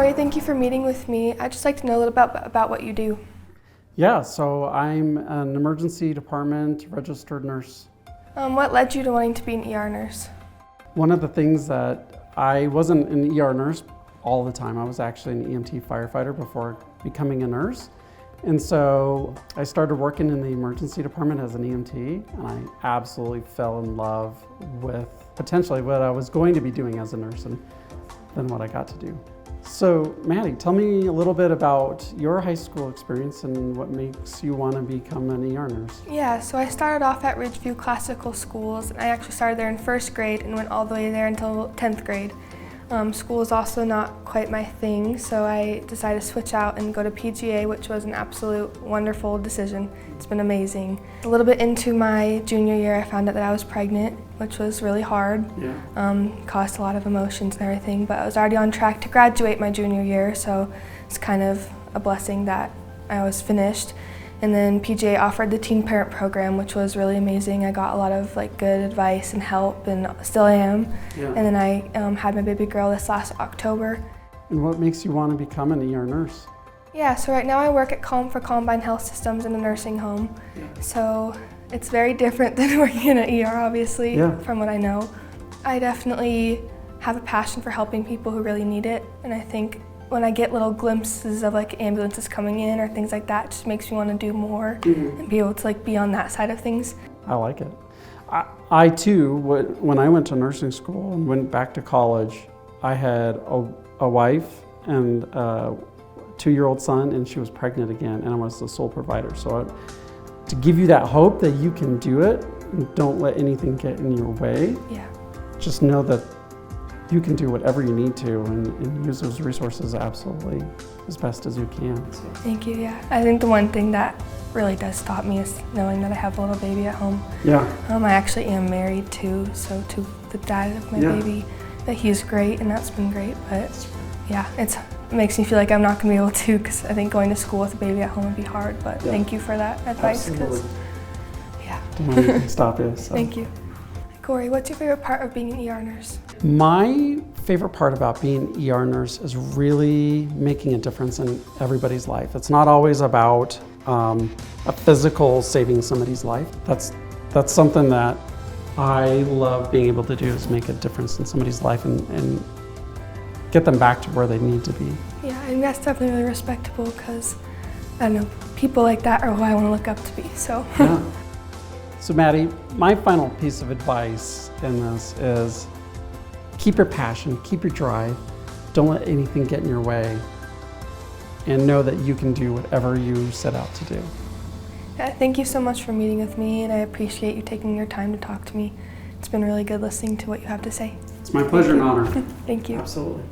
Corey, thank you for meeting with me. I'd just like to know a little about what you do. Yeah, so I'm an emergency department registered nurse. What led you to wanting to be an ER nurse? One of the things that I wasn't an ER nurse all the time. I was actually an EMT firefighter before becoming a nurse. And so I started working in the emergency department as an EMT, and I absolutely fell in love with potentially what I was going to be doing as a nurse and then what I got to do. So Maddie, tell me a little bit about your high school experience and what makes you want to become an ER nurse. Yeah, so I started off at Ridgeview Classical Schools, and I actually started there in first grade and went all the way there until 10th grade. School is also not quite my thing, so I decided to switch out and go to PGA, which was an absolute wonderful decision. It's been amazing. A little bit into my junior year, I found out that I was pregnant, which was really hard. Yeah. Caused a lot of emotions and everything, but I was already on track to graduate my junior year, so it's kind of a blessing that I was finished. And then PGA offered the teen parent program, which was really amazing. I got a lot of good advice and help, and still am. Yeah. And then I had my baby girl this last October. And what makes you want to become an ER nurse? Yeah, so right now I work at for Combine Health Systems in a nursing home. Yeah. So it's very different than working in an ER, obviously, Yeah. from what I know. I definitely have a passion for helping people who really need it, and I think when I get little glimpses of ambulances coming in or things like that, it just makes me want to do more and be able to be on that side of things. I like it. I too, when I went to nursing school and went back to college, I had a wife and a 2-year-old son, and she was pregnant again, and I was the sole provider. So to give you that hope that you can do it, and don't let anything get in your way. Yeah. Just know that you can do whatever you need to and use those resources absolutely as best as you can. So. Thank you, yeah. I think the one thing that really does stop me is knowing that I have a little baby at home. Yeah. I actually am married too, so to the dad of my baby, that he's great, and that's been great, but yeah, it makes me feel like I'm not gonna be able to, because I think going to school with a baby at home would be hard, but thank you for that advice. Absolutely. Yeah. Don't want anything to stop you. So. Thank you. Corey, what's your favorite part of being an ER nurse? My favorite part about being an ER nurse is really making a difference in everybody's life. It's not always about a physical saving somebody's life. That's something that I love being able to do, is make a difference in somebody's life and get them back to where they need to be. Yeah, I think that's definitely really respectable, because, I don't know, people like that are who I want to look up to be, so. Yeah. So Maddie, my final piece of advice in this is keep your passion, keep your drive, don't let anything get in your way, and know that you can do whatever you set out to do. Yeah, thank you so much for meeting with me, and I appreciate you taking your time to talk to me. It's been really good listening to what you have to say. It's my pleasure and honor. Thank you. Absolutely.